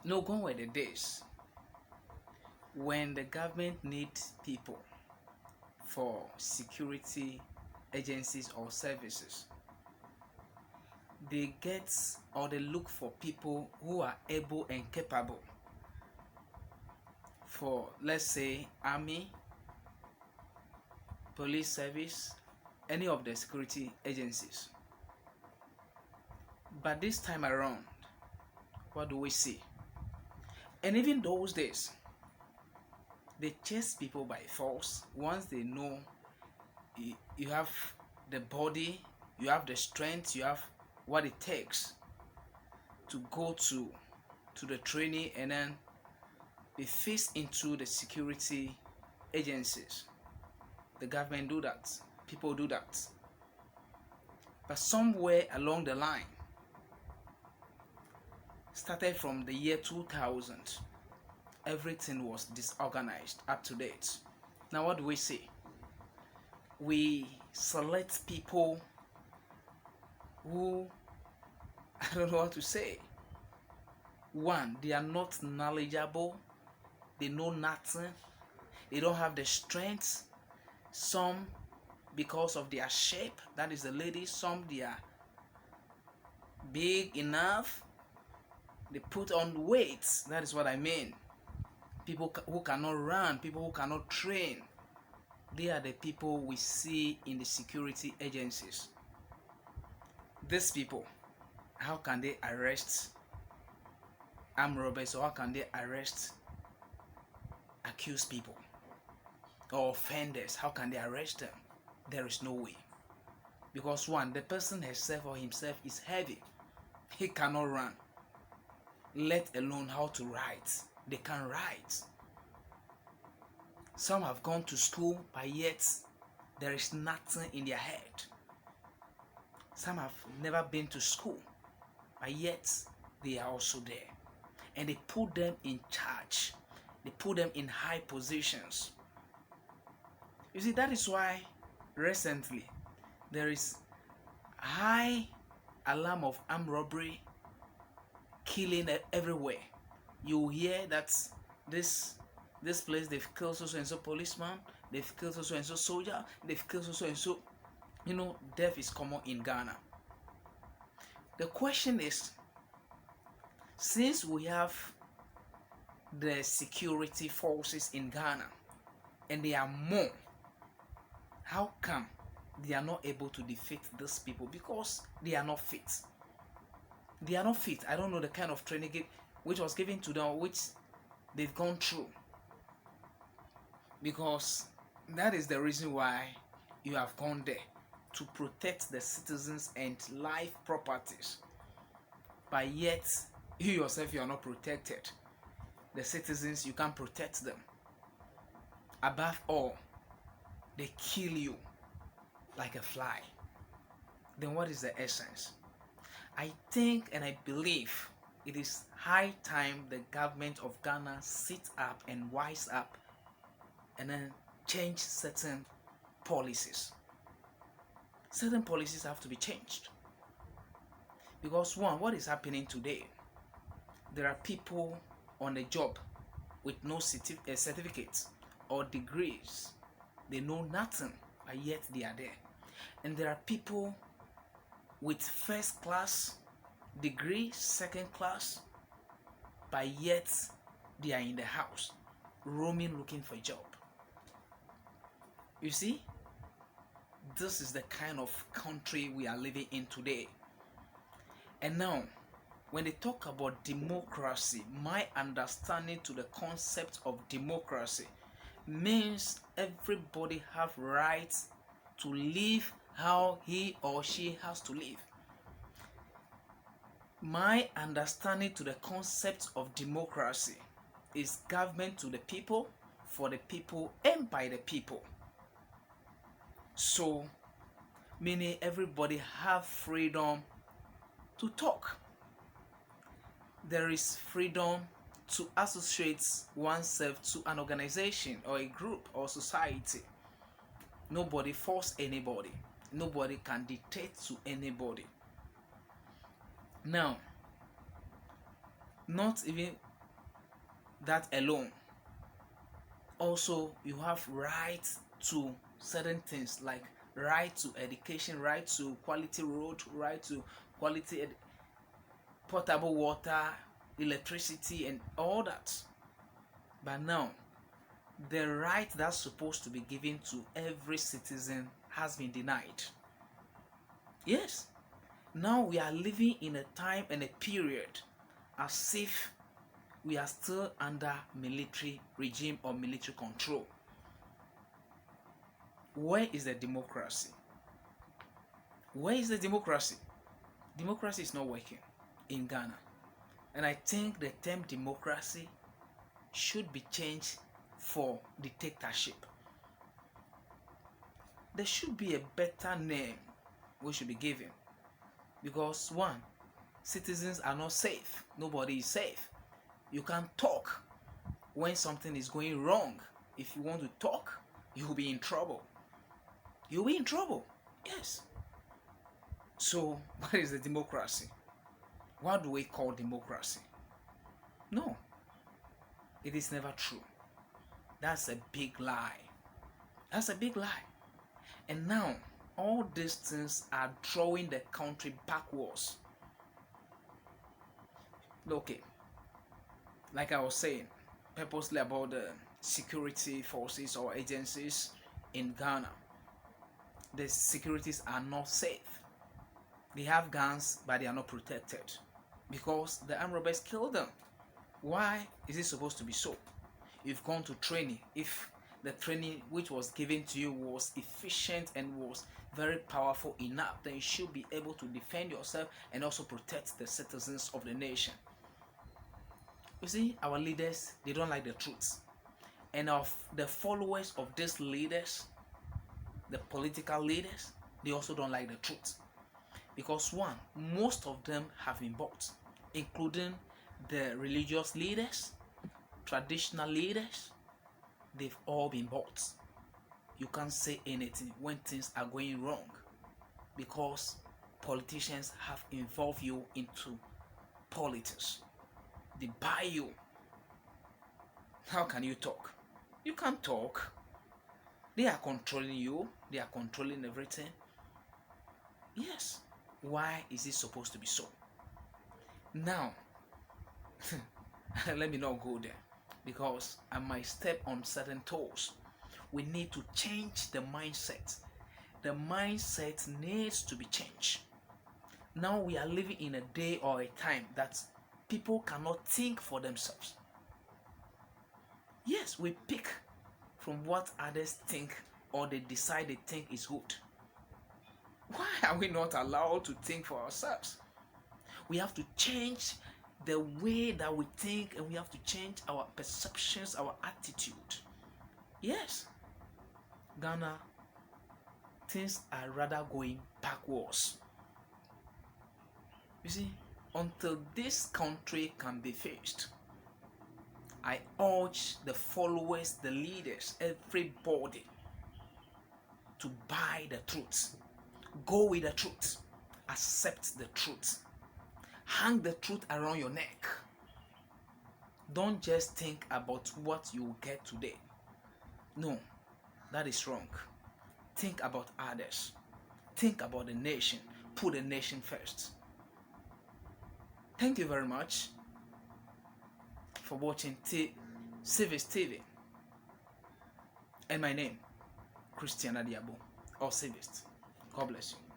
No, gone were the days when the government needs people for security agencies or services. They get or they look for people who are able and capable for, let's say, army, police service, any of the security agencies. But this time around, what do we see? And even those days, they chase people by force once they know you have the body, you have the strength, you have what it takes to go to the training and then be faced into the security agencies. The government do that, people do that. But somewhere along the line, started from the year 2000, everything was disorganized up to date. Now what do we see? We select people who, I don't know what to say. One, they are not knowledgeable, they know nothing, they don't have the strength. Some, because of their shape, that is the ladies, some they are big enough, they put on weight, that is what I mean. People who cannot run, people who cannot train, they are the people we see in the security agencies. These people, how can they arrest armed robbers, or how can they arrest accused people or offenders? How can they arrest them? There is no way. Because one, the person herself or himself is heavy. He cannot run, let alone how to write. They can't write. Some have gone to school, but yet there is nothing in their head. Some have never been to school, but yet they are also there. And they put them in charge. They put them in high positions. You see, that is why recently there is high alarm of armed robbery, killing everywhere. You hear that this place they've killed so and so policeman, they've killed so and so soldier, they've killed so and so. You know, death is common in Ghana. The question is, since we have the security forces in Ghana and they are more, how come they are not able to defeat these people? Because they are not fit. They are not fit. I don't know the kind of training which was given to them, which they've gone through. Because that is the reason why you have gone there, to protect the citizens and life properties. But yet, you yourself, you are not protected. The citizens, you can't protect them. Above all, they kill you like a fly. Then what is the essence? I think and I believe it is high time the government of Ghana sit up and wise up and then change certain policies. Certain policies have to be changed. Because one, what is happening today? There are people on the job with no certificates or degrees. They know nothing, but yet they are there. And there are people with first class degree, second class, but yet they are in the house, roaming looking for a job. You see, this is the kind of country we are living in today. And now, when they talk about democracy, my understanding to the concept of democracy means everybody have rights to live how he or she has to live. My understanding to the concept of democracy is government to the people, for the people, and by the people. So, meaning everybody have freedom to talk. There is freedom to associate oneself to an organization or a group or society. Nobody force anybody. Nobody can dictate to anybody. Now, not even that alone. Also, you have right to certain things like right to education, right to quality road, right to quality potable water, electricity, and all that. But now, the right that's supposed to be given to every citizen has been denied. Yes, now we are living in a time and a period as if we are still under military regime or military control. Where is the democracy? Where is the democracy? Democracy is not working in Ghana. And I think the term democracy should be changed for dictatorship. There should be a better name we should be given. Because one, citizens are not safe. Nobody is safe. You can't talk when something is going wrong. If you want to talk, you'll be in trouble. You'll be in trouble. Yes. So, what is the democracy? What do we call democracy? No. It is never true. That's a big lie. That's a big lie. And now, all these things are drawing the country backwards. Okay. Like I was saying, purposely about the security forces or agencies in Ghana. The securities are not safe. They have guns, but they are not protected because the armed robbers killed them. Why is it supposed to be so? You've gone to training. If the training which was given to you was efficient and was very powerful enough, then you should be able to defend yourself and also protect the citizens of the nation. You see, our leaders, they don't like the truth. And of the followers of these leaders, the political leaders, they also don't like the truth. Because one, most of them have been bought, including the religious leaders, traditional leaders. They've all been bought. You can't say anything when things are going wrong because politicians have involved you into politics. They buy you. How can you talk? You can't talk. They are controlling you. They are controlling everything. Yes. Why is it supposed to be so? Now, let me not go there because I might step on certain toes. We need to change the mindset. The mindset needs to be changed. Now we are living in a day or a time that people cannot think for themselves. Yes, we pick from what others think or they decide they think is good. Why are we not allowed to think for ourselves? We have to change the way that we think and we have to change our perceptions, our attitude. Yes, Ghana, things are rather going backwards. You see, until this country can be fixed, I urge the followers, the leaders, everybody to buy the truth. Go with the truth. Accept the truth. Hang the truth around your neck. Don't just think about what you will get today. No, that is wrong. Think about others. Think about the nation. Put the nation first. Thank you very much for watching Civis TV. And my name, Christian Adiabo, or Civis. God bless you.